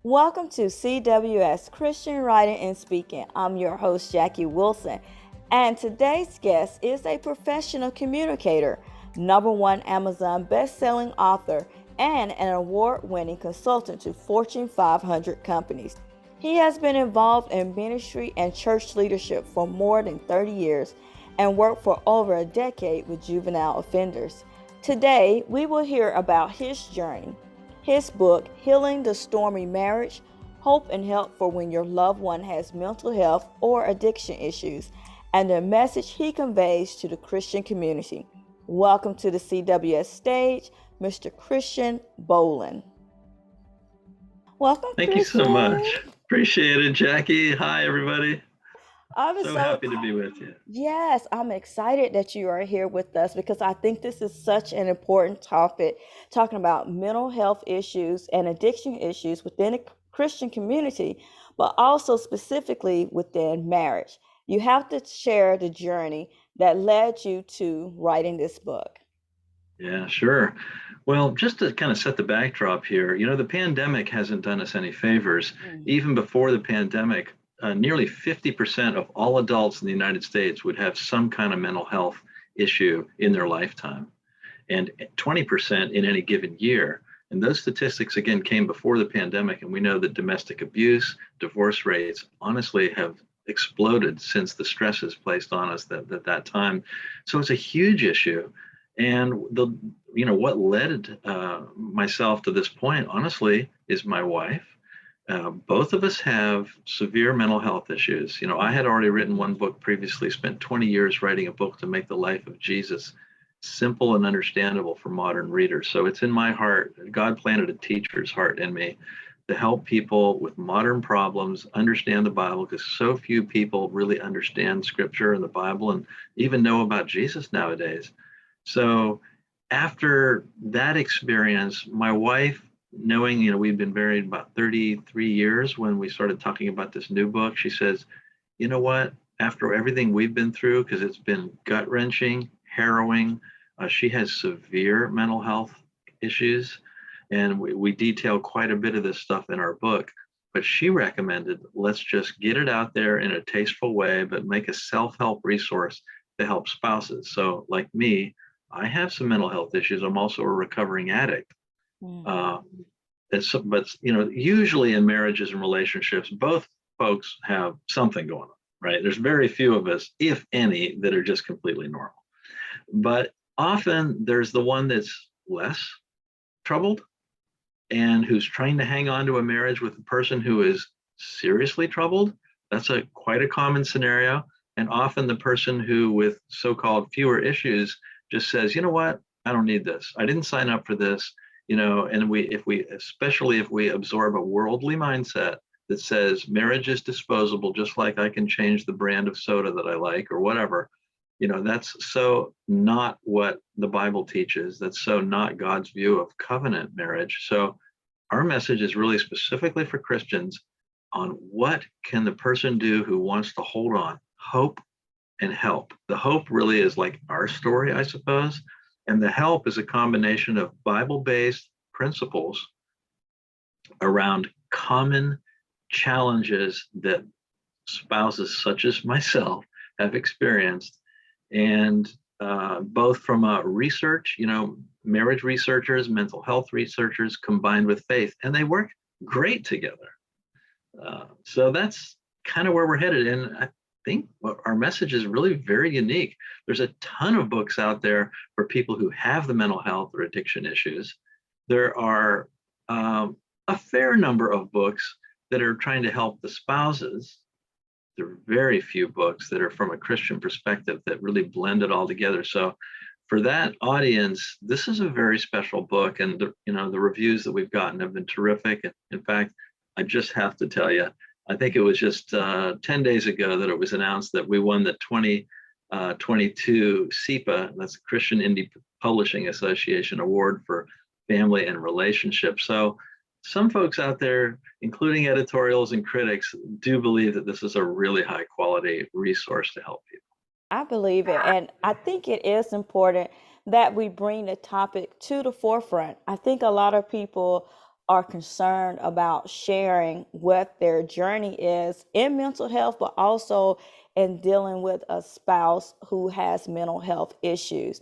Welcome to CWS Christian Writing and Speaking. I'm your host, Jackie Wilson, and today's guest is a professional communicator, #1 Amazon best-selling author, and an award-winning consultant to Fortune 500 companies. He has been involved in ministry and church leadership for more than 30 years and worked for over a decade with juvenile offenders. Today, we will hear about his journey, his book, Healing the Stormy Marriage, Hope and Help for When Your Loved One Has Mental Health or Addiction Issues, and the message he conveys to the Christian community. Welcome to the CWS stage, Mr. Christian Bohlen. Welcome, Thank you so Christian. much. Appreciate it, Jackie. Hi, everybody. I'm So so happy to be with you. Yes, I'm excited that you are here with us because I think this is such an important topic, talking about mental health issues and addiction issues within a Christian community, but also specifically within marriage. You have to share the journey that led you to writing this book. Yeah, sure. Well, just to kind of set the backdrop here, the pandemic hasn't done us any favors. Mm. Even before the pandemic, nearly 50% of all adults in the United States would have some kind of mental health issue in their lifetime, and 20% in any given year. And those statistics, again, came before the pandemic. And we know that domestic abuse, divorce rates, honestly, have exploded since the stresses placed on us at that time. So it's a huge issue. And what led myself to this point, honestly, is my wife. Both of us have severe mental health issues. I had already written one book previously, spent 20 years writing a book to make the life of Jesus simple and understandable for modern readers. So it's in my heart. God planted a teacher's heart in me to help people with modern problems understand the Bible, because so few people really understand Scripture and the Bible and even know about Jesus nowadays. So after that experience, my wife, knowing, we've been married about 33 years when we started talking about this new book, she says, you know what, after everything we've been through, because it's been gut-wrenching, harrowing, she has severe mental health issues, and we detail quite a bit of this stuff in our book. But she recommended, let's just get it out there in a tasteful way, but make a self-help resource to help spouses. So like me, I have some mental health issues. I'm also a recovering addict. Mm. Uh, but usually in marriages and relationships, both folks have something going on, right? There's very few of us, if any, that are just completely normal. But often there's the one that's less troubled and who's trying to hang on to a marriage with a person who is seriously troubled. That's quite a common scenario. And often the person who, with so-called fewer issues, just says, you know what, I don't need this. I didn't sign up for this. And especially if we absorb a worldly mindset that says marriage is disposable, just like I can change the brand of soda that I like or whatever, that's so not what the Bible teaches. That's so not God's view of covenant marriage. So our message is really specifically for Christians on what can the person do who wants to hold on, hope and help. The hope really is like our story, I suppose. And the help is a combination of Bible-based principles around common challenges that spouses such as myself have experienced. And both from research, marriage researchers, mental health researchers, combined with faith, and they work great together. So that's kind of where we're headed. And I think our message is really very unique. There's a ton of books out there for people who have the mental health or addiction issues. There are a fair number of books that are trying to help the spouses. There are very few books that are from a Christian perspective that really blend it all together. So for that audience, this is a very special book, and the reviews that we've gotten have been terrific. In fact, I just have to tell you, I think it was just 10 days ago that it was announced that we won the 2022 SIPA, that's Christian Indie Publishing Association Award for Family and Relationships. So some folks out there, including editorials and critics, do believe that this is a really high quality resource to help people. I believe it. And I think it is important that we bring the topic to the forefront. I think a lot of people are concerned about sharing what their journey is in mental health, but also in dealing with a spouse who has mental health issues.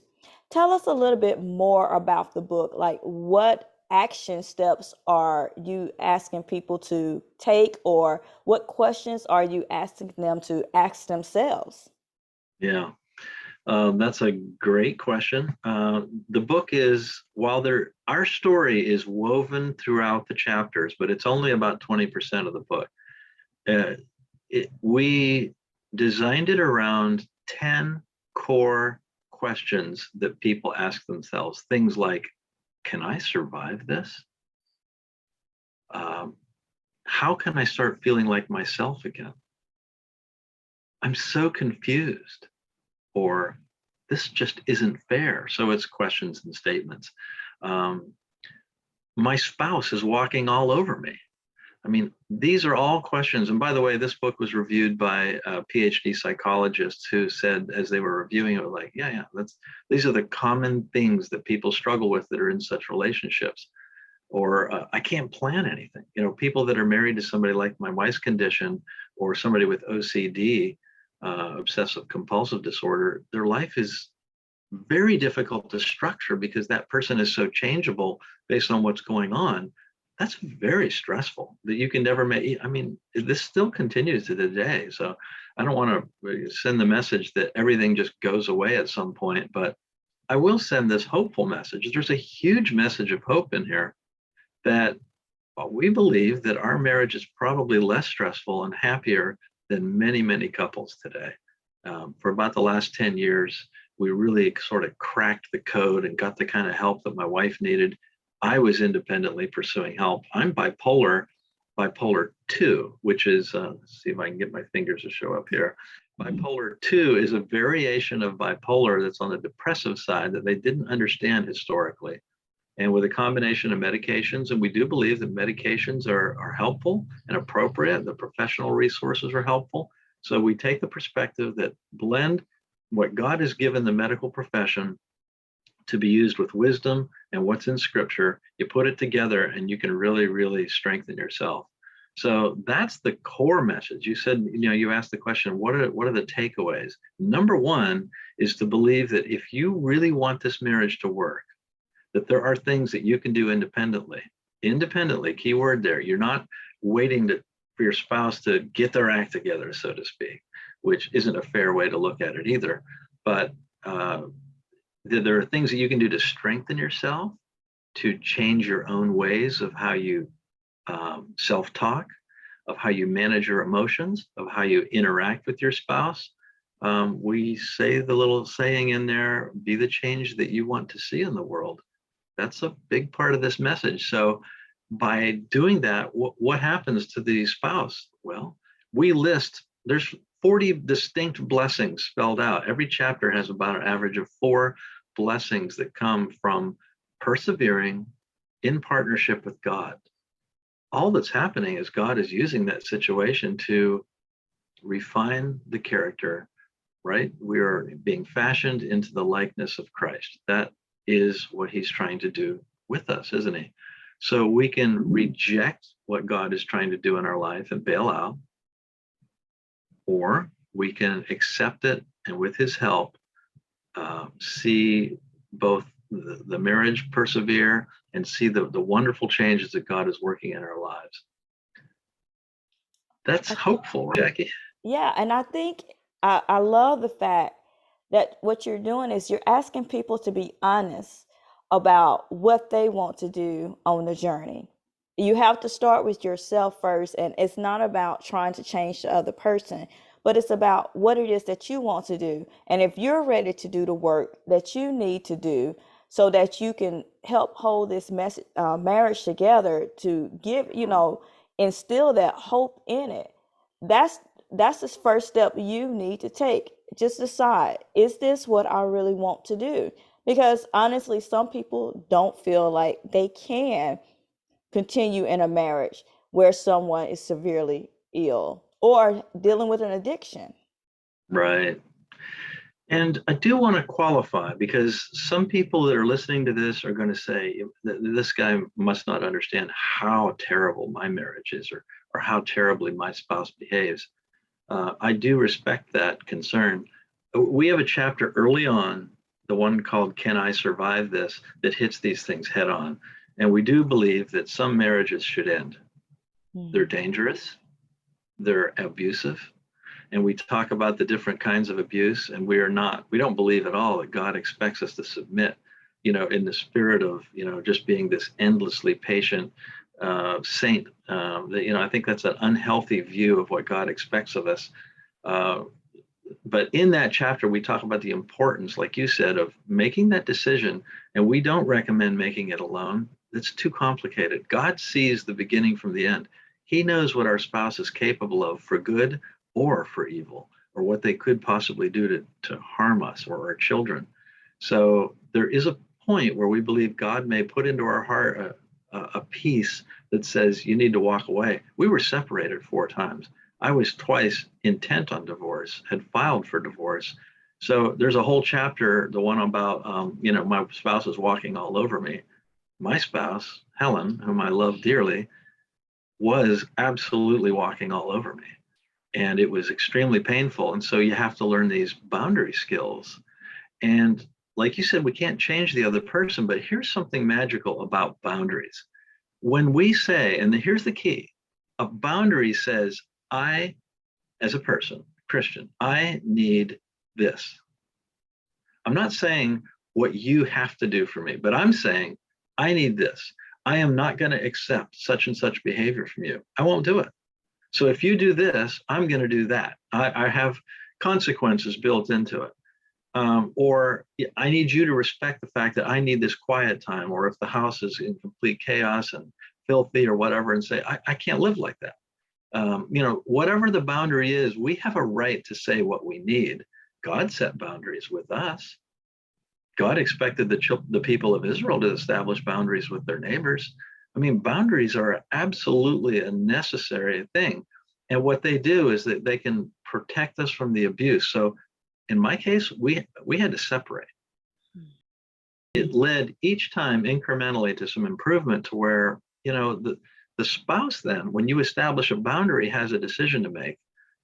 Tell us a little bit more about the book. Like, what action steps are you asking people to take, or what questions are you asking them to ask themselves? Yeah. That's a great question. The book is, while our story is woven throughout the chapters, but it's only about 20% of the book. Uh, we designed it around 10 core questions that people ask themselves. Things like, can I survive this? Um, how can I start feeling like myself again? I'm so confused. Or this just isn't fair. So it's questions and statements. Um, my spouse is walking all over me. I mean, these are all questions. And by the way, this book was reviewed by PhD psychologists who said, as they were reviewing it, like, yeah, these are the common things that people struggle with that are in such relationships. Or I can't plan anything. People that are married to somebody like my wife's condition, or somebody with OCD, obsessive compulsive disorder, their life is very difficult to structure because that person is so changeable based on what's going on. That's very stressful that you can never make. I mean, this still continues to today. So I don't want to send the message that everything just goes away at some point, but I will send this hopeful message. There's a huge message of hope in here that we believe that our marriage is probably less stressful and happier than many, many couples today. For about the last 10 years, we really sort of cracked the code and got the kind of help that my wife needed. I was independently pursuing help. I'm bipolar 2, which is, let's see if I can get my fingers to show up here. Bipolar 2 is a variation of bipolar that's on the depressive side that they didn't understand historically. And with a combination of medications, and we do believe that medications are helpful and appropriate, the professional resources are helpful. So we take the perspective that blend what God has given the medical profession to be used with wisdom and what's in scripture. You put it together and you can really, really strengthen yourself. So that's the core message. You said, you asked the question, what are the takeaways? Number one is to believe that if you really want this marriage to work, that there are things that you can do independently. Independently, key word there. You're not waiting for your spouse to get their act together, so to speak, which isn't a fair way to look at it either. But there are things that you can do to strengthen yourself, to change your own ways of how you self-talk, of how you manage your emotions, of how you interact with your spouse. We say the little saying in there, be the change that you want to see in the world. That's a big part of this message. So by doing that, what happens to the spouse? Well, there's 40 distinct blessings spelled out. Every chapter has about an average of 4 blessings that come from persevering in partnership with God. All that's happening is God is using that situation to refine the character, right? We are being fashioned into the likeness of Christ. That is what he's trying to do with us, isn't he? So we can reject what God is trying to do in our life and bail out, or we can accept it and with his help, see both the marriage persevere and see the wonderful changes that God is working in our lives. That's hopeful, right, Jackie? Yeah, and I think I love the fact that what you're doing is you're asking people to be honest about what they want to do on the journey. You have to start with yourself first, and it's not about trying to change the other person, but it's about what it is that you want to do. And if you're ready to do the work that you need to do so that you can help hold this marriage together to give, instill that hope in it, that's that's the first step you need to take. Just decide, is this what I really want to do? Because honestly, some people don't feel like they can continue in a marriage where someone is severely ill or dealing with an addiction. Right. And I do want to qualify, because some people that are listening to this are going to say, this guy must not understand how terrible my marriage is, or how terribly my spouse behaves. I do respect that concern. We have a chapter early on, the one called Can I Survive This, that hits these things head on. And we do believe that some marriages should end. They're dangerous, they're abusive, and we talk about the different kinds of abuse, and we don't believe at all that God expects us to submit, in the spirit of, just being this endlessly patient saint. I think that's an unhealthy view of what God expects of us. But in that chapter, we talk about the importance, like you said, of making that decision. And we don't recommend making it alone. It's too complicated. God sees the beginning from the end. He knows what our spouse is capable of for good or for evil, or what they could possibly do to harm us or our children. So there is a point where we believe God may put into our heart a peace that says, you need to walk away. We were separated 4 times. I was twice intent on divorce, had filed for divorce. So there's a whole chapter, the one about, my spouse is walking all over me. My spouse, Helen, whom I love dearly, was absolutely walking all over me. And it was extremely painful. And so you have to learn these boundary skills. And like you said, we can't change the other person, but here's something magical about boundaries. When we say, and here's the key, a boundary says, I, as a person, Christian, I need this. I'm not saying what you have to do for me, but I'm saying, I need this. I am not going to accept such and such behavior from you. I won't do it. So if you do this, I'm going to do that. I have consequences built into it. Or I need you to respect the fact that I need this quiet time, or if the house is in complete chaos and filthy or whatever, and say, I can't live like that. Whatever the boundary is, we have a right to say what we need. God set boundaries with us. God expected the people of Israel to establish boundaries with their neighbors. I mean, boundaries are absolutely a necessary thing. And what they do is that they can protect us from the abuse. So in my case, we had to separate. It led each time incrementally to some improvement, to where, the spouse then, when you establish a boundary, has a decision to make.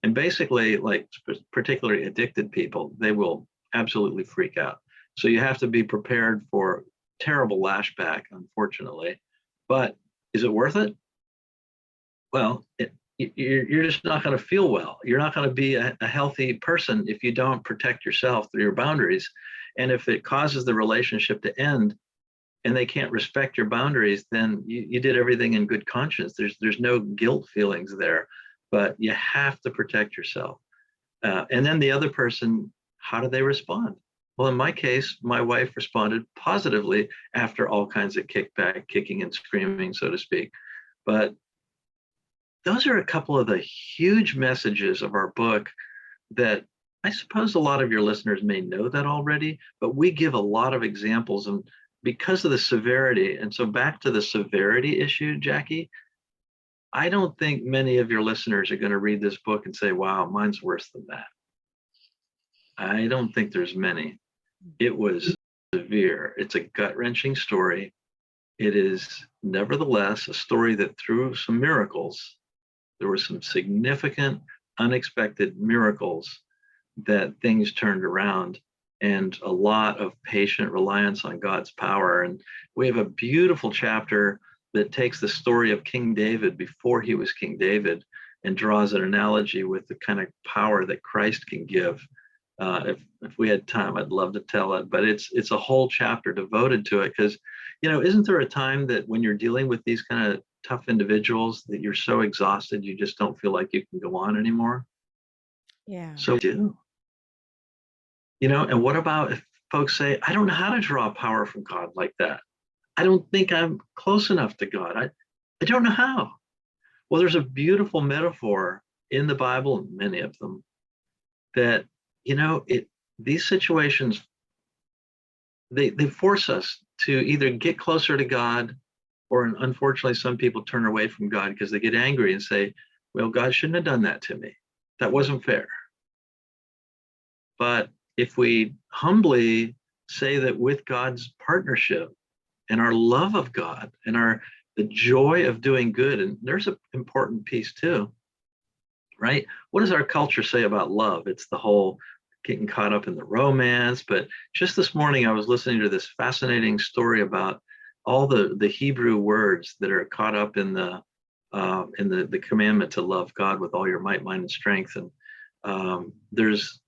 And basically, like particularly addicted people, they will absolutely freak out. So you have to be prepared for terrible lashback, unfortunately. But is it worth it? Well, you're just not going to feel well. You're not going to be a healthy person if you don't protect yourself through your boundaries. And if it causes the relationship to end and they can't respect your boundaries, then you did everything in good conscience. There's no guilt feelings there, but you have to protect yourself. And then the other person, how do they respond? Well, in my case, my wife responded positively after all kinds of kickback, kicking and screaming, so to speak. But those are a couple of the huge messages of our book that I suppose a lot of your listeners may know that already, but we give a lot of examples, and because of the severity. And so back to the severity issue, Jackie, I don't think many of your listeners are going to read this book and say, wow, mine's worse than that. I don't think there's many. It was severe. It's a gut-wrenching story. It is nevertheless a story that, through some miracles, there were some significant, unexpected miracles, that things turned around, and a lot of patient reliance on God's power. And we have a beautiful chapter that takes the story of King David before he was King David and draws an analogy with the kind of power that Christ can give. If we had time, I'd love to tell it, but it's a whole chapter devoted to it, because, isn't there a time that when you're dealing with these kind of tough individuals that you're so exhausted you just don't feel like you can go on anymore? Yeah. So do. And what about if folks say, I don't know how to draw power from God like that. I don't think I'm close enough to God. I don't know how. Well, there's a beautiful metaphor in the Bible, many of them, that, these situations, they force us to either get closer to God, or unfortunately, some people turn away from God because they get angry and say, well, God shouldn't have done that to me. That wasn't fair. But if we humbly say that with God's partnership and our love of God and the joy of doing good, and there's an important piece too, right? What does our culture say about love? It's the whole getting caught up in the romance. But just this morning, I was listening to this fascinating story about all the Hebrew words that are caught up in the commandment to love God with all your might, mind, and strength. And there's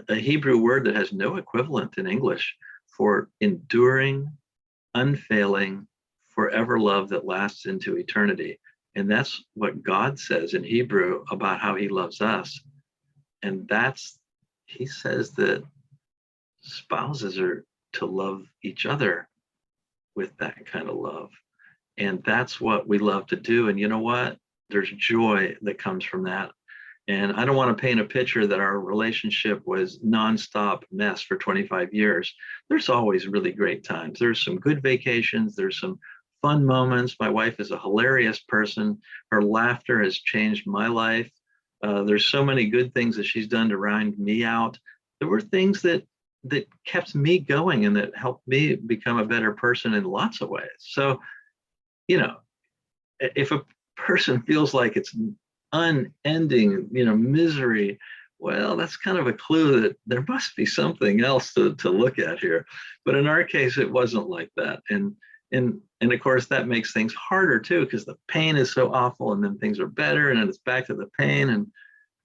a Hebrew word that has no equivalent in English for enduring, unfailing, forever love that lasts into eternity. And that's what God says in Hebrew about how he loves us. And he says that spouses are to love each other with that kind of love. And that's what we love to do. And you know what? There's joy that comes from that. And I don't want to paint a picture that our relationship was nonstop mess for 25 years. There's always really great times. There's some good vacations. There's some fun moments. My wife is a hilarious person. Her laughter has changed my life. There's so many good things that she's done to round me out. There were things that kept me going and that helped me become a better person in lots of ways. So, if a person feels like it's unending, misery, well, that's kind of a clue that there must be something else to look at here. But in our case, it wasn't like that. And of course, that makes things harder too, because the pain is so awful, and then things are better, and then it's back to the pain.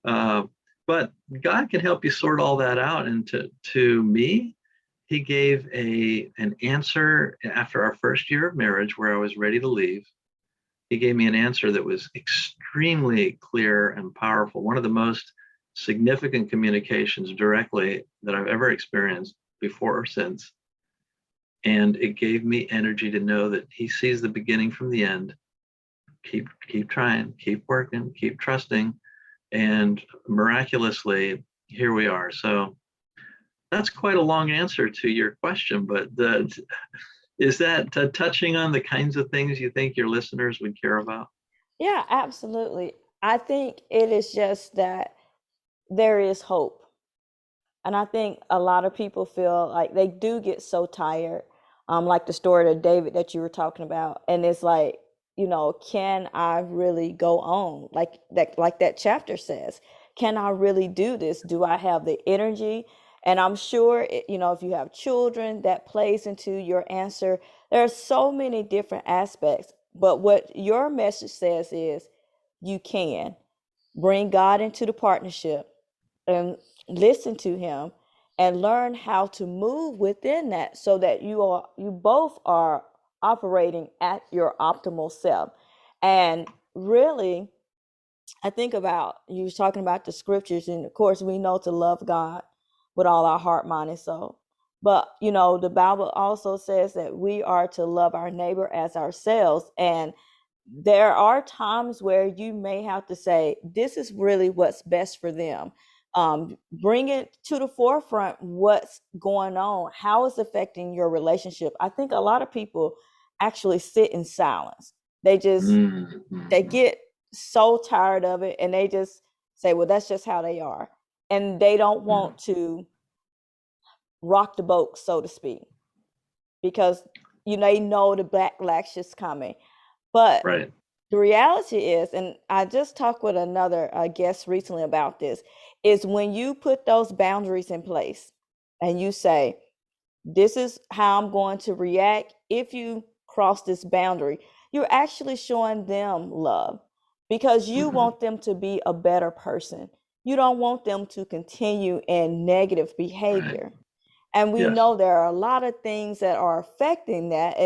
And but God can help you sort all that out. And to me, he gave an answer after our first year of marriage where I was ready to leave. He gave me an answer that was extremely clear and powerful. One of the most significant communications directly that I've ever experienced before or since. And it gave me energy to know that he sees the beginning from the end. Keep trying, keep working, keep trusting. And miraculously, here we are. So that's quite a long answer to your question, but is that touching on the kinds of things you think your listeners would care about? Yeah, absolutely. I think it is just that there is hope. And I think a lot of people feel like they do get so tired, like the story of David that you were talking about. And it's like, can I really go on? Like that chapter says, can I really do this? Do I have the energy? And I'm sure, if you have children, that plays into your answer. There are so many different aspects. But what your message says is you can bring God into the partnership and listen to him and learn how to move within that so that you both are operating at your optimal self. And really, I think about you talking about the scriptures, and of course we know to love God with all our heart, mind, and soul. But the Bible also says that we are to love our neighbor as ourselves. And there are times where you may have to say, this is really what's best for them. Bring it to the forefront what's going on, how it's affecting your relationship. I think a lot of people actually sit in silence. They Mm-hmm. get so tired of it, and they just say, well, that's just how they are. And they don't want to rock the boat, so to speak, because they know the backlash is coming. But Right. the reality is, and I just talked with another guest recently about this, is when you put those boundaries in place and you say, this is how I'm going to react if you cross this boundary, you're actually showing them love because you Mm-hmm. want them to be a better person. You don't want them to continue in negative Right. behavior. And we Yes. know there are a lot of things that are affecting that.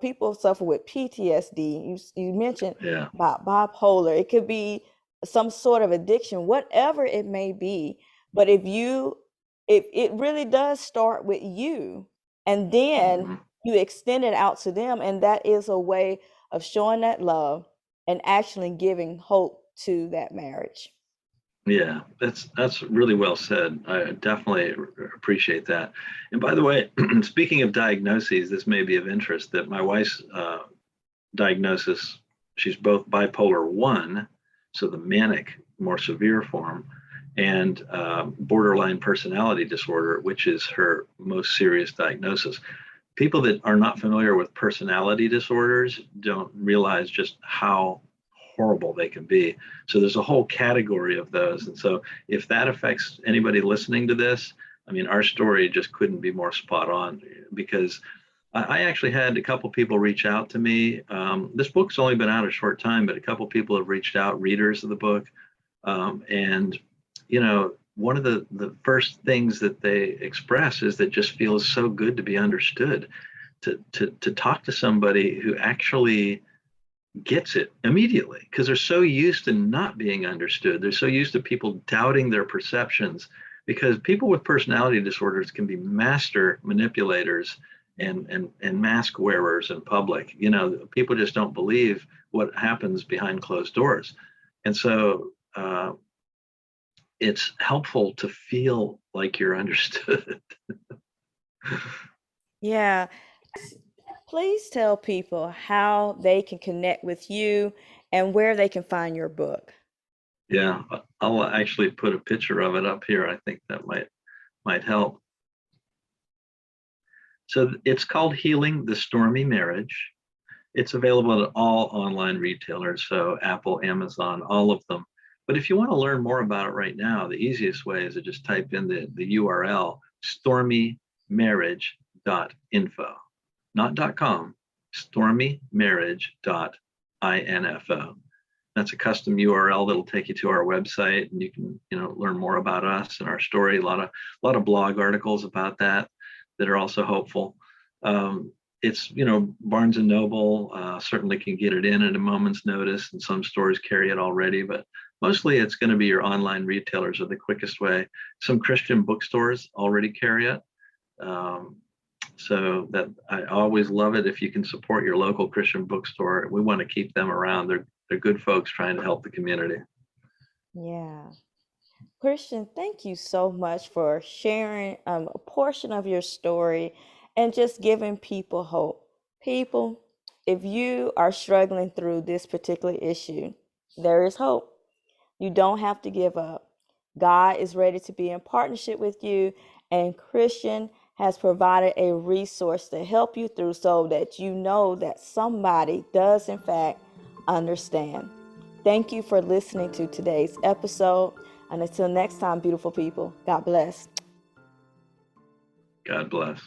People suffer with PTSD. You mentioned Yeah. about bipolar. It could be some sort of addiction, whatever it may be. But if it really does start with you, and then Mm-hmm. you extend it out to them, and that is a way of showing that love and actually giving hope to that marriage. Yeah, that's really well said. I definitely appreciate that. And by the way, speaking of diagnoses, this may be of interest that my wife's diagnosis, she's both bipolar 1, so the manic, more severe form, and borderline personality disorder, which is her most serious diagnosis. People that are not familiar with personality disorders don't realize just how horrible they can be. So there's a whole category of those. And so if that affects anybody listening to this, I mean, our story just couldn't be more spot on, because I actually had a couple people reach out to me. This book's only been out a short time, but a couple people have reached out, readers of the book. And, you know, one of the first things that they express is that just feels so good to be understood, to talk to somebody who actually gets it immediately, because they're so used to not being understood. They're so used to people doubting their perceptions, because people with personality disorders can be master manipulators and mask wearers in public. You know, people just don't believe what happens behind closed doors. And so it's helpful to feel like you're understood. Yeah. Please tell people how they can connect with you and where they can find your book. Yeah, I'll actually put a picture of it up here. I think that might help. So it's called Healing the Stormy Marriage. It's available at all online retailers, so Apple, Amazon, all of them. But if you want to learn more about it right now, the easiest way is to just type in the URL stormymarriage.info, not .com, stormymarriage.info. That's a custom URL that'll take you to our website, and you can, you know, learn more about us and our story. A lot of blog articles about that are also hopeful. It's, you know, Barnes and Noble certainly can get it in at a moment's notice, and some stores carry it already, but mostly it's going to be your online retailers are the quickest way. Some Christian bookstores already carry it. So that I always love it if you can support your local Christian bookstore. We want to keep them around. They're good folks trying to help the community. Yeah. Christian, thank you so much for sharing a portion of your story and just giving people hope. People, if you are struggling through this particular issue, there is hope. You don't have to give up. God is ready to be in partnership with you, and Christian has provided a resource to help you through so that you know that somebody does, in fact, understand. Thank you for listening to today's episode. And until next time, beautiful people, God bless. God bless.